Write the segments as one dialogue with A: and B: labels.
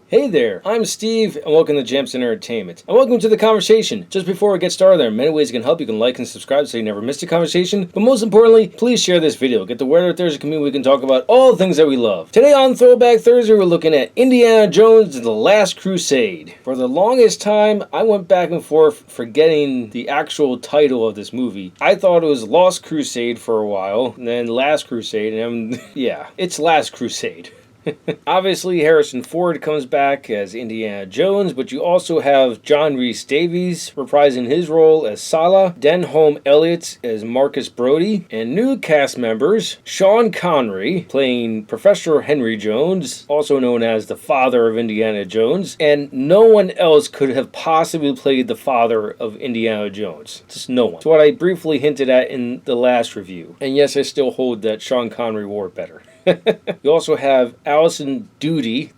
A: Hey there, I'm Steve, and welcome to Jamps and Entertainment. And welcome to the conversation. Just before we get started, there are many ways you can help. You can like and subscribe so you never miss a conversation. But most importantly, please share this video. Get the word out there as a community we can talk about all the things that we love. Today on Throwback Thursday, we're looking at Indiana Jones and the Last Crusade. For the longest time, I went back and forth forgetting the actual title of this movie. I thought it was Lost Crusade for a while, and then Last Crusade, and yeah, it's Last Crusade. Obviously, Harrison Ford comes back as Indiana Jones, but you also have John Rhys Davies reprising his role as Sala, Denholm Elliott as Marcus Brody, and new cast members, Sean Connery playing Professor Henry Jones, also known as the father of Indiana Jones, and no one else could have possibly played the father of Indiana Jones. Just no one. It's what I briefly hinted at in the last review. And yes, I still hold that Sean Connery wore it better. You also have Allison Doody,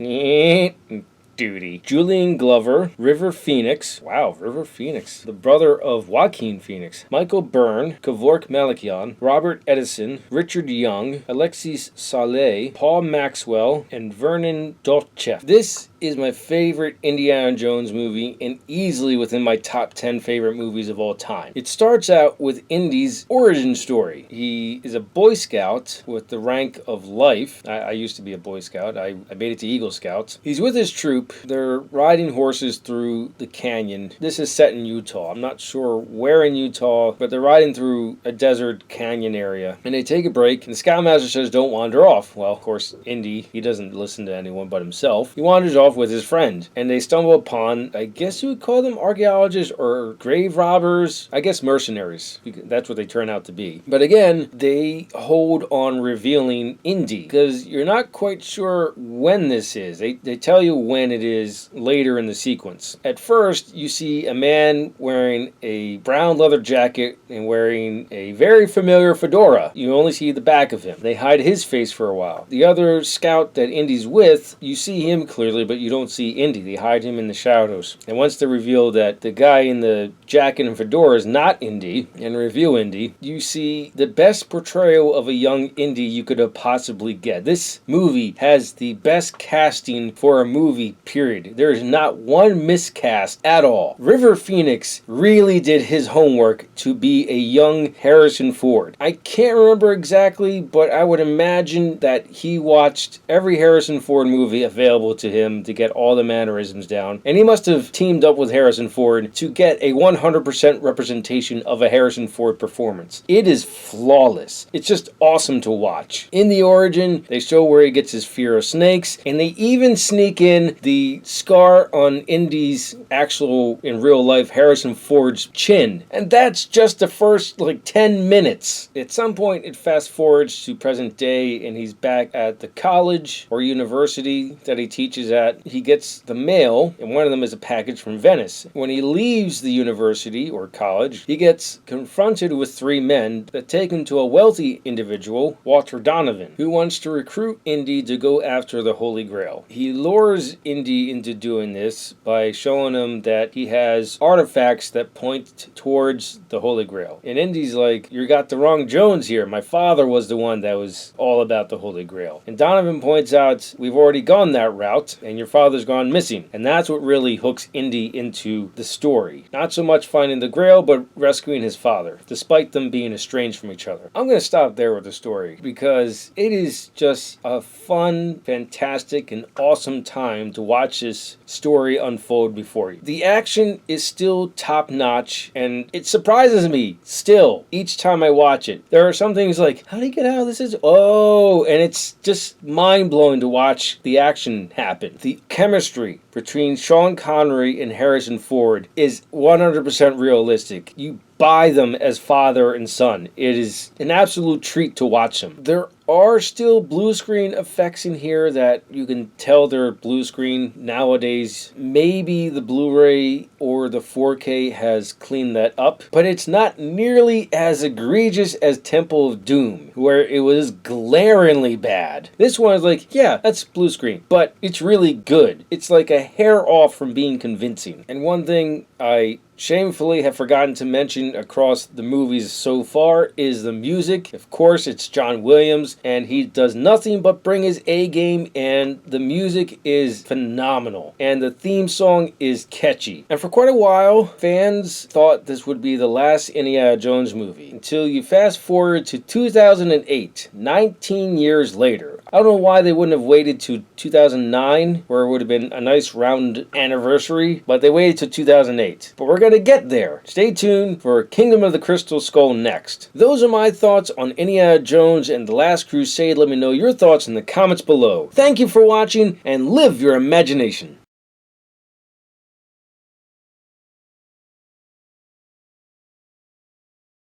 A: Julian Glover, River Phoenix, the brother of Joaquin Phoenix, Michael Byrne, Kevork Malakian, Robert Edison, Richard Young, Alexis Saleh, Paul Maxwell, and Vernon Dolcev. This is my favorite Indiana Jones movie and easily within my top 10 favorite movies of all time. It starts out with Indy's origin story. He is a Boy Scout with the rank of Life. I used to be a Boy Scout. I made it to Eagle Scouts. He's with his troop. They're riding horses through the canyon. This is set in Utah. I'm not sure where in Utah, but they're riding through a desert canyon area. And they take a break, and the Scoutmaster says, "Don't wander off." Well, of course, Indy, he doesn't listen to anyone but himself. He wanders off with his friend, and they stumble upon, I guess you would call them archaeologists or grave robbers. I guess mercenaries. That's what they turn out to be. But again, they hold on revealing Indy, because you're not quite sure when this is. They tell you when it is later in the sequence. At first, you see a man wearing a brown leather jacket and wearing a very familiar fedora. You only see the back of him. They hide his face for a while. The other scout that Indy's with, you see him clearly, but you don't see Indy. They hide him in the shadows. And once they reveal that the guy in the jacket and fedora is not Indy, and reveal Indy, you see the best portrayal of a young Indy you could have possibly get. This movie has the best casting for a movie, period. There is not one miscast at all. River Phoenix really did his homework to be a young Harrison Ford. I can't remember exactly, but I would imagine that he watched every Harrison Ford movie available to him to get all the mannerisms down, and he must have teamed up with Harrison Ford to get a 100% representation of a Harrison Ford performance. It is flawless. It's just awesome to watch. In the origin, they show where he gets his fear of snakes, and they even sneak in the scar on Indy's actual, in real life, Harrison Ford's chin. And that's just the first 10 minutes. At some point, it fast forwards to present day, and he's back at the college or university that he teaches at. He gets the mail, and one of them is a package from Venice. When he leaves the university or college, he gets confronted with three men that take him to a wealthy individual, Walter Donovan, who wants to recruit Indy to go after the Holy Grail. He lures Indy into doing this by showing him that he has artifacts that point towards the Holy Grail. And Indy's like, "You got the wrong Jones here. My father was the one that was all about the Holy Grail." And Donovan points out, "We've already gone that route, and your father's gone missing." And that's what really hooks Indy into the story. Not so much finding the Grail, but rescuing his father, despite them being estranged from each other. I'm going to stop there with the story, because it is just a fun, fantastic, and awesome time to watch this story unfold before you. The action is still top-notch, and it surprises me still each time I watch it. There are some things like, how do you get out of this? And it's just mind-blowing to watch the action happen. The chemistry between Sean Connery and Harrison Ford is 100% realistic. You buy them as father and son. It is an absolute treat to watch them. There are still blue screen effects in here that you can tell they're blue screen nowadays. Maybe the Blu-ray or the 4K has cleaned that up, but it's not nearly as egregious as Temple of Doom, where it was glaringly bad. This one is like, yeah, that's blue screen, but it's really good. It's like a hair off from being convincing. And one thing I shamefully have forgotten to mention across the movies so far is the music. Of course, it's John Williams. and he does nothing but bring his A game, and the music is phenomenal, and the theme song is catchy. And for quite a while, fans thought this would be the last Indiana Jones movie, until you fast forward to 2008, 19 years later. I don't know why they wouldn't have waited to 2009, where it would have been a nice round anniversary, but they waited to 2008. But we're going to get there. Stay tuned for Kingdom of the Crystal Skull next. Those are my thoughts on Indiana Jones and The Last Crusade. Let me know your thoughts in the comments below. Thank you for watching, and live your imagination.